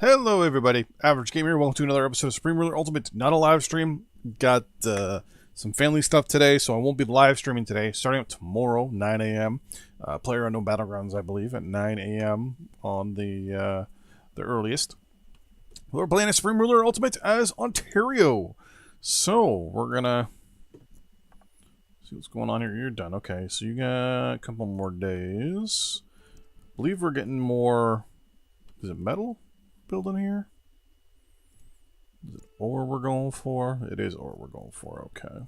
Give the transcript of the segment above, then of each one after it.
Hello everybody, Average Gamer. Welcome to another episode of Supreme Ruler Ultimate. Not a live stream. Got some family stuff today, so I won't be live streaming today. Starting up tomorrow, 9 a.m. Player Unknown Battlegrounds, I believe, at 9 a.m. on the earliest. We're playing a Supreme Ruler Ultimate as Ontario. So, we're gonna see what's going on here. You're done. Okay, so you got a couple more days. I believe we're getting more... Is it metal? Building here? Is it ore we're going for? It is ore we're going for, okay.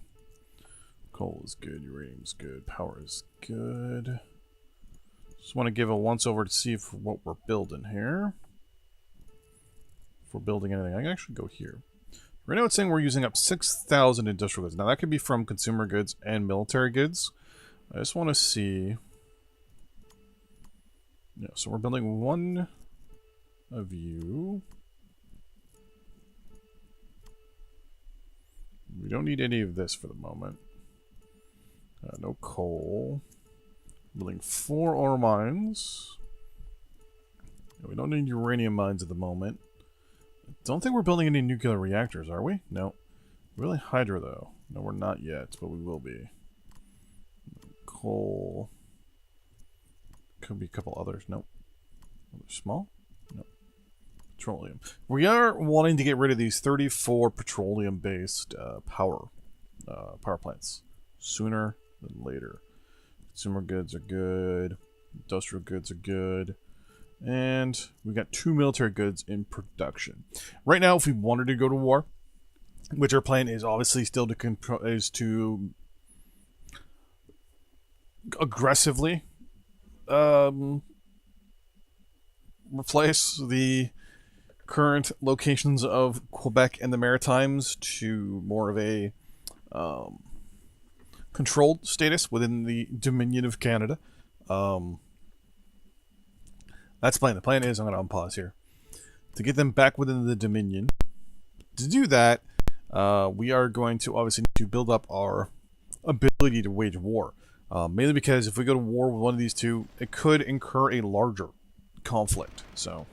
Coal is good, uranium's good, power is good. Just want to give a once over to see if what we're building here. If we're building anything, I can actually go here. Right now it's saying we're using up 6,000 industrial goods. Now that could be from consumer goods and military goods. I just want to see. Yeah, so we're building one of you. We don't need any of this for the moment. No coal. Building 4 ore mines. We don't need uranium mines at the moment. Don't think we're building any nuclear reactors, are we? No. Really hydro though. No, we're not yet, but we will be. Coal. Could be a couple others. Nope. They're small? Nope. Petroleum. We are wanting to get rid of these 34 petroleum-based power plants sooner than later. Consumer goods are good. Industrial goods are good. And we got 2 military goods in production. Right now, if we wanted to go to war, which our plan is obviously still to aggressively replace the current locations of Quebec and the Maritimes to more of a controlled status within the Dominion of Canada. That's the plan. The plan is, I'm going to unpause here, to get them back within the Dominion. To do that, we are going to obviously need to build up our ability to wage war. Mainly because if we go to war with one of these two, it could incur a larger conflict. So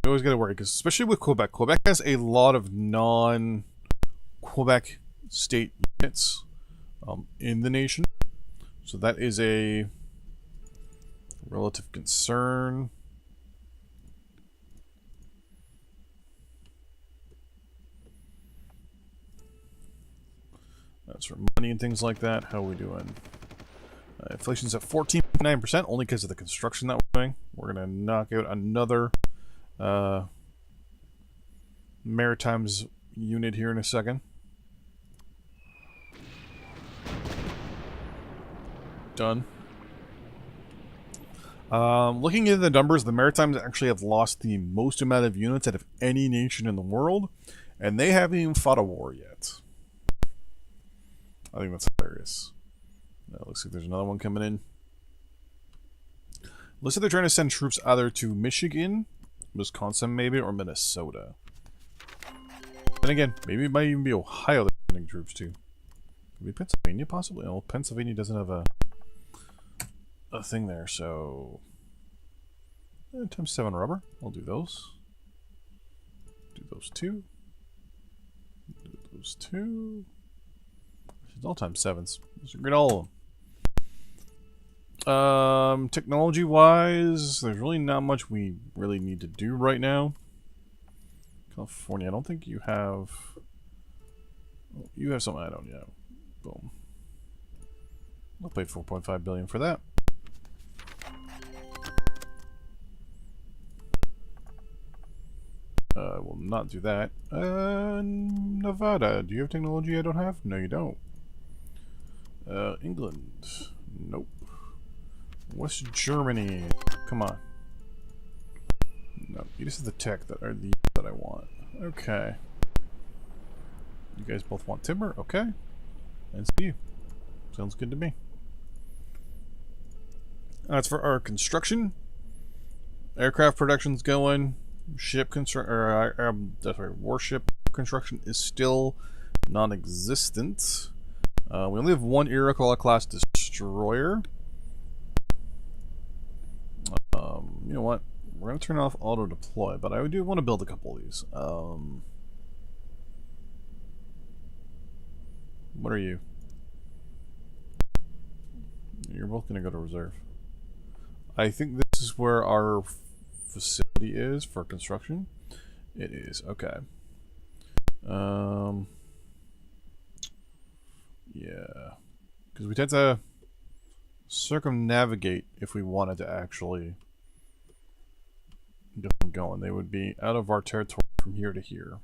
you always got to worry, because especially with Quebec, Quebec has a lot of non-Quebec state units in the nation, so that is a relative concern. That's for money and things like that. How are we doing? Inflation's at 14.9%, only because of the construction that we're doing. We're going to knock out another Maritimes unit here in a second. Done. Looking at the numbers, the Maritimes actually have lost the most amount of units out of any nation in the world, and they haven't even fought a war yet. I think that's hilarious. Looks like there's another one coming in. Looks like they're trying to send troops either to Michigan, Wisconsin maybe, or Minnesota. And again, maybe it might even be Ohio they're sending troops to. Could be Pennsylvania possibly? Well, Pennsylvania doesn't have a thing there, so... times 7 rubber. I'll do those. Do those 2. Do those 2. All times 7s. Those are great, all of them. Technology-wise, there's really not much we really need to do right now. California, I don't think you have... Oh, you have something I don't know. Boom. I'll pay $4.5 billion for that. I will not do that. Nevada, do you have technology I don't have? No, you don't. England. Nope. West Germany. Come on. No, you just have the tech that are the that I want. Okay. You guys both want timber? Okay. And see you. Sounds good to me. That's for our construction. Aircraft production's going. Ship construction, warship construction is still non-existent. We only have one Iroquois class destroyer. You know what? We're going to turn off auto deploy, but I do want to build a couple of these. What are you? You're both going to go to reserve. I think this is where our facility is for construction. It is. Okay. Yeah. Because we tend to circumnavigate if we wanted to actually get them going. They would be out of our territory from here to here.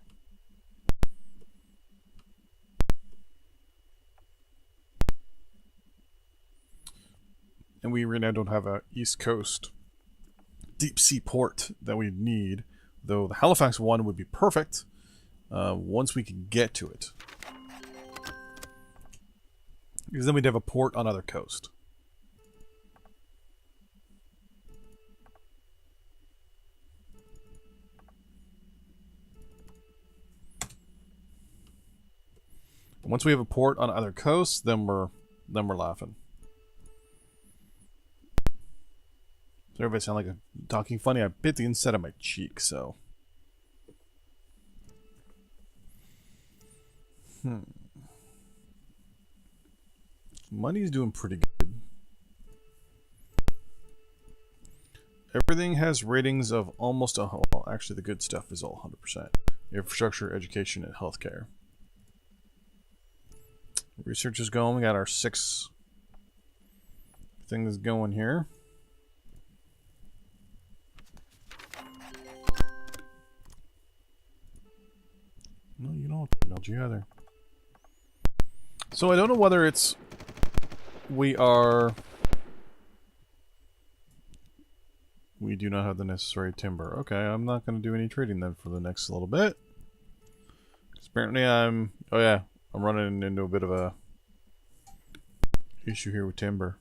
And we right now don't have a East Coast deep sea port that we need, though the Halifax one would be perfect once we can get to it. Because then we'd have a port on other coast. Once we have a port on other coasts, then we're laughing. Does everybody sound like I'm talking funny? I bit the inside of my cheek, so. Money's doing pretty good. Everything has ratings of almost a... Well, actually, the good stuff is all 100%. Infrastructure, education, and healthcare. Research is going. We got our 6 things going here. No, you don't have technology either. So I don't know whether it's... We do not have the necessary timber. Okay, I'm not going to do any trading then for the next little bit. Apparently I'm... Oh yeah, I'm running into a bit of a issue here with timber.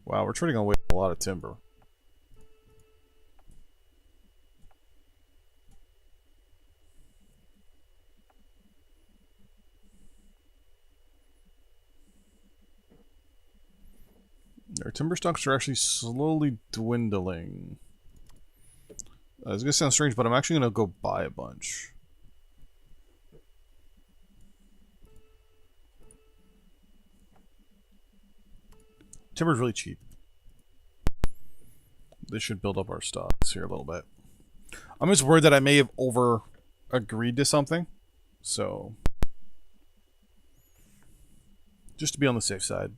Wow, we're trading away a lot of timber. Our timber stocks are actually slowly dwindling. It's going to sound strange, but I'm actually going to go buy a bunch. Timber's really cheap. This should build up our stocks here a little bit. I'm just worried that I may have over-agreed to something. So, just to be on the safe side.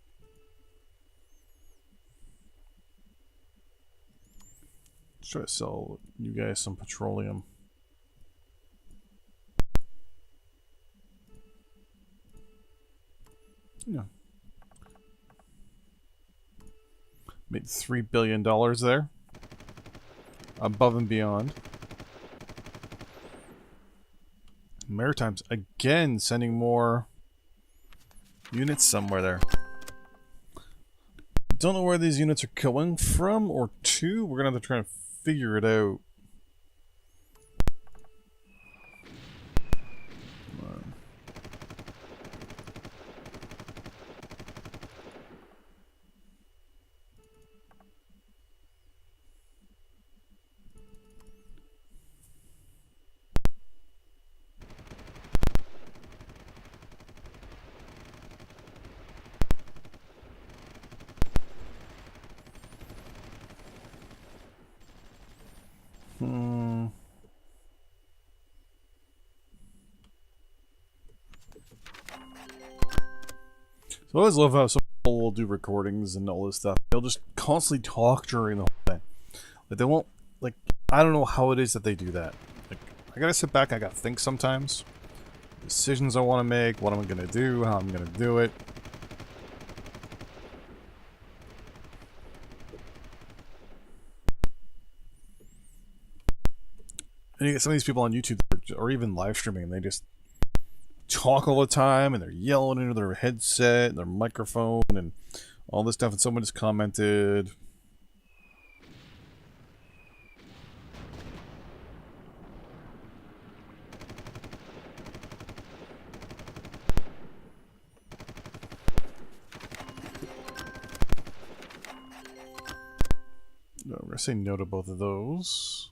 Let's try to sell you guys some petroleum. Yeah. Made $3 billion there. Above and beyond. Maritime's again sending more units somewhere there. Don't know where these units are going from or to. We're going to have to try and figure it out. So I always love how some people will do recordings and all this stuff. They'll just constantly talk during the whole thing. Like they won't, like, I don't know how it is that they do that. Like, I gotta sit back, I gotta think sometimes. Decisions I want to make, what I'm gonna do, how I'm gonna do it. And you get some of these people on YouTube or even live streaming, and they just talk all the time, and they're yelling into their headset and their microphone and all this stuff. And someone just commented, gonna say no to both of those.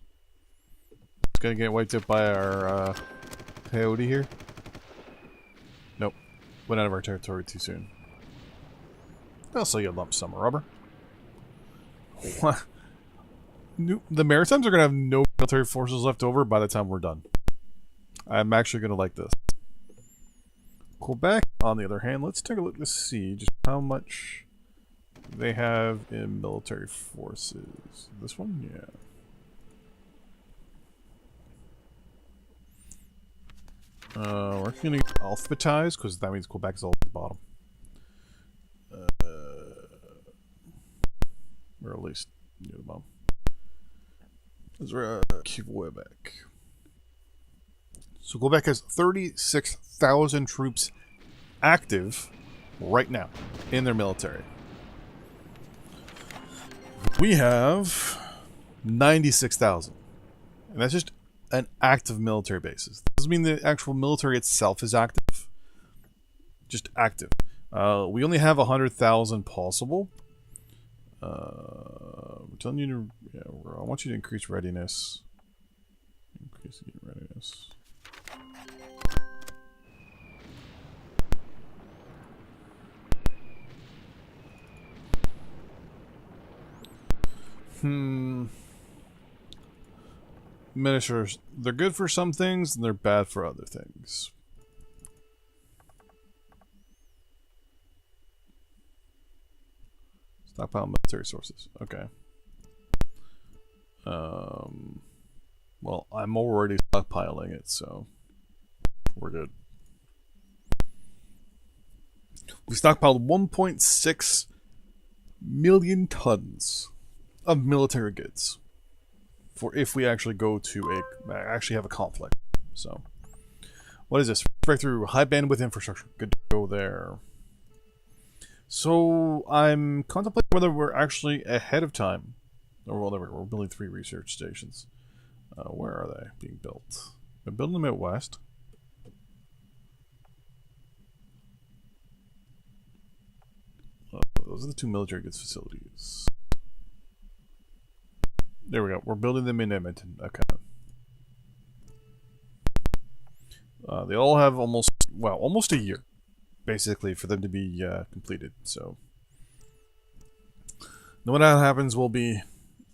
It's gonna get wiped out by our peyote here. Nope. Went out of our territory too soon. I'll sell you a lump sum of rubber. What? The Maritimes are gonna have no military forces left over by the time we're done. I'm actually gonna like this. Quebec, on the other hand, let's take a look to see just how much they have in military forces. This one? Yeah. We're going to alphabetize because that means Quebec is all at the bottom. Or at least near the bottom. Quebec. So Quebec has 36,000 troops active right now in their military. We have 96,000. And that's just an active military basis. Doesn't mean the actual military itself is active. Just active. We only have 100,000 possible. We're telling you to... Yeah, I want you to increase readiness. Increasing readiness. Ministers, they're good for some things and they're bad for other things. Stockpile military sources. Okay. Well, I'm already stockpiling it, so we're good. We stockpiled 1.6 million tons of military goods for if we actually go to actually have a conflict. So, what is this? Breakthrough high bandwidth infrastructure. Good to go there. So I'm contemplating whether we're actually ahead of time, or well, there we go. We're building 3 research stations. Where are they being built? We're building them out west. Those are the 2 military goods facilities. There we go. We're building them in Edmonton. Okay. They all have almost a year, basically, for them to be completed. So, when that happens, we'll be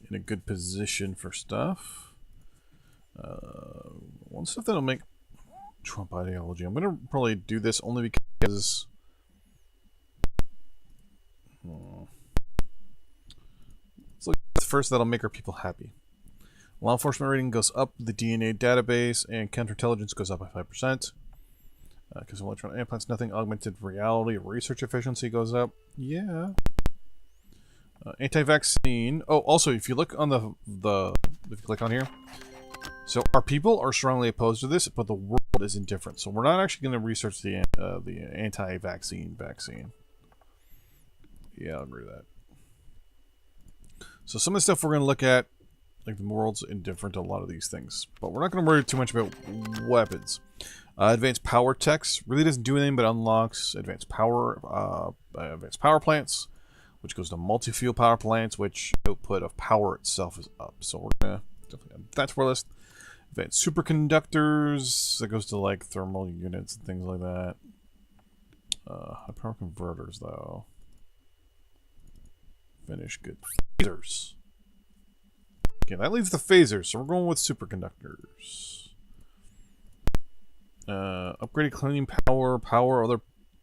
in a good position for stuff. One stuff that'll make Trump ideology. I'm gonna probably do this only because. Let's look at the first that'll make our people happy. Law enforcement rating goes up, the DNA database and counterintelligence goes up by 5%. Because of electronic implants, nothing. Augmented reality, research efficiency goes up. Yeah. Anti-vaccine. Oh, also, if you look on if you click on here, so our people are strongly opposed to this, but the world is indifferent. So we're not actually going to research the anti-vaccine vaccine. Yeah, I'll agree with that. So some of the stuff we're going to look at, like the world's indifferent to a lot of these things, but we're not going to worry too much about weapons. Advanced power techs really doesn't do anything but unlocks advanced power plants, which goes to multi-fuel power plants, which output of power itself is up. So we're gonna definitely add that to our list. Advanced superconductors, that goes to like thermal units and things like that. High power converters though. Finish good. Phasers. Okay, that leaves the phasers, so we're going with superconductors. Upgraded cleaning power,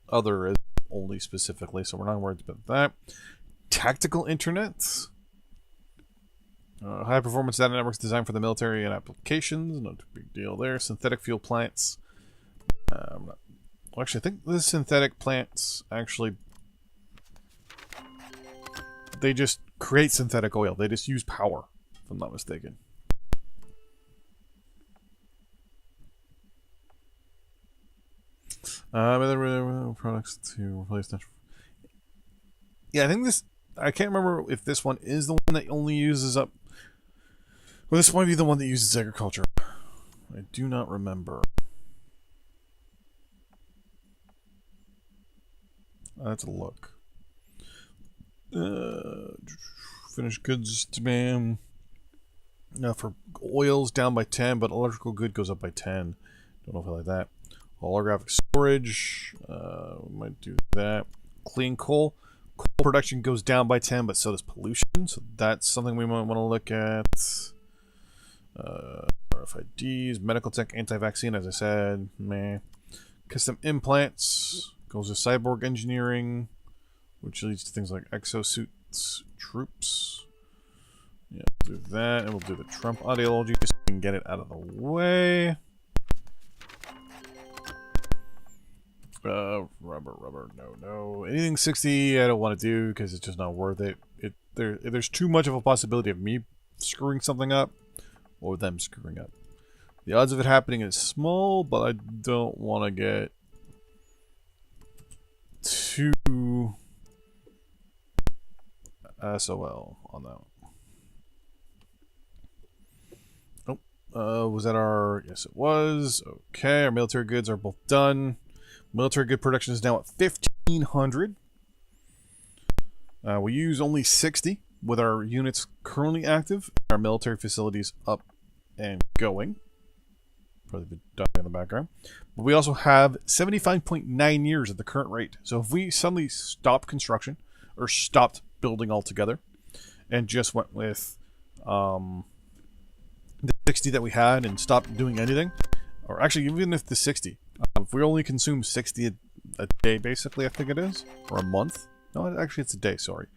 other is only specifically, so we're not worried about that. Tactical internet. High performance data networks designed for the military and applications. No big deal there. Synthetic fuel plants. Actually, I think the synthetic plants actually, they just create synthetic oil. They just use power, if I'm not mistaken. Products to replace natural. Yeah, I think this. I can't remember if this one is the one that only uses up. Well, this might be the one that uses agriculture. I do not remember. Let's look. Finished goods demand. For oils down by 10, but electrical good goes up by 10. Don't know if I like that. Holographic storage. We might do that. Clean coal. Coal production goes down by 10, but so does pollution. So that's something we might want to look at. RFIDs, medical tech, anti-vaccine, as I said. Meh. Custom implants. Goes to cyborg engineering, which leads to things like exosuits, troops. Yeah, we'll do that, and we'll do the Trump ideology so we can get it out of the way. Rubber, no. Anything 60, I don't want to do because it's just not worth it. There's too much of a possibility of me screwing something up or them screwing up. The odds of it happening is small, but I don't want to get too SOL on that one. Oh, was that our... Yes, it was. Okay, our military goods are both done. Military good production is now at 1,500. We use only 60 with our units currently active. Our military facilities up and going. Probably been done in the background. But we also have 75.9 years at the current rate. So if we suddenly stop construction or stopped building altogether and just went with the 60 that we had and stopped doing anything, or actually even if the 60, if we only consume 60 a day basically, I think it is, or a month. No, actually it's a day, sorry.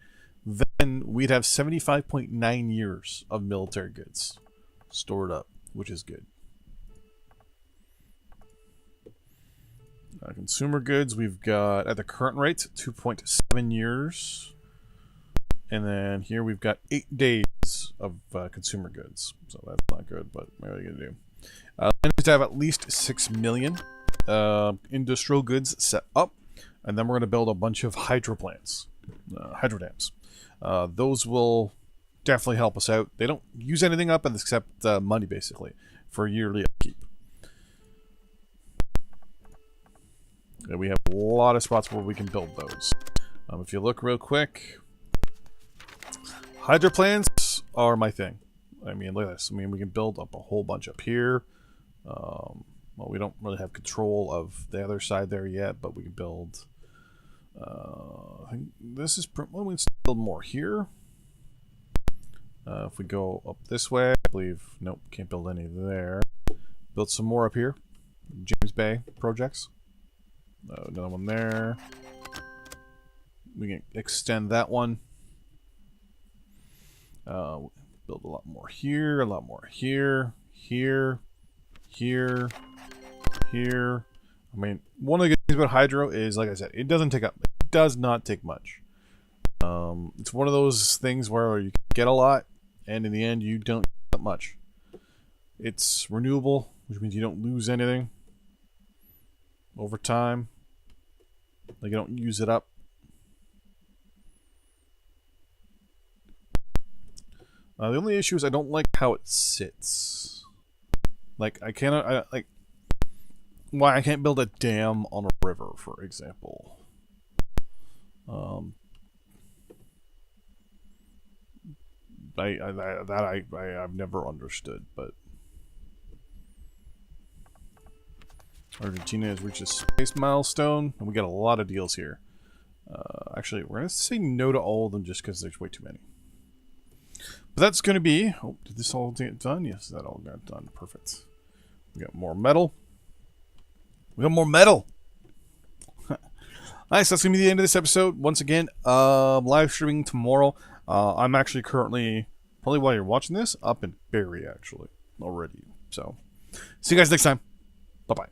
Then we'd have 75.9 years of military goods stored up, which is good. Consumer goods, we've got, at the current rate, 2.7 years. And then here we've got 8 days of consumer goods. So that's not good, but what are you going to do? And to have at least 6 million industrial goods set up. And then we're going to build a bunch of hydro plants, hydro dams. Those will definitely help us out. They don't use anything up except money, basically, for yearly upkeep. And we have a lot of spots where we can build those. If you look real quick, hydro plants are my thing. I mean, look at this. I mean, we can build up a whole bunch up here. Well, we don't really have control of the other side there yet, but we can build. I think this is. Well, we can build more here. If we go up this way, I believe. Nope, can't build any there. Build some more up here. James Bay projects. Another one there. We can extend that one. Build a lot more here, a lot more here, here, here, here. I mean, one of the good things about hydro is, like I said, it does not take much. It's one of those things where you get a lot, and in the end, you don't get that much. It's renewable, which means you don't lose anything over time. Like, you don't use it up. The only issue is I don't like how it sits. Like, I cannot, why I can't build a dam on a river, for example. I've never understood, but Argentina has reached a space milestone, and we got a lot of deals here. Actually, we're going to say no to all of them just because there's way too many. But that's going to be... Oh, did this all get done? Yes, that all got done. Perfect. We got more metal. We got more metal! Nice, that's going to be the end of this episode. Once again, live streaming tomorrow. I'm actually currently, probably while you're watching this, up in Barrie, actually, already. So, see you guys next time. Bye-bye.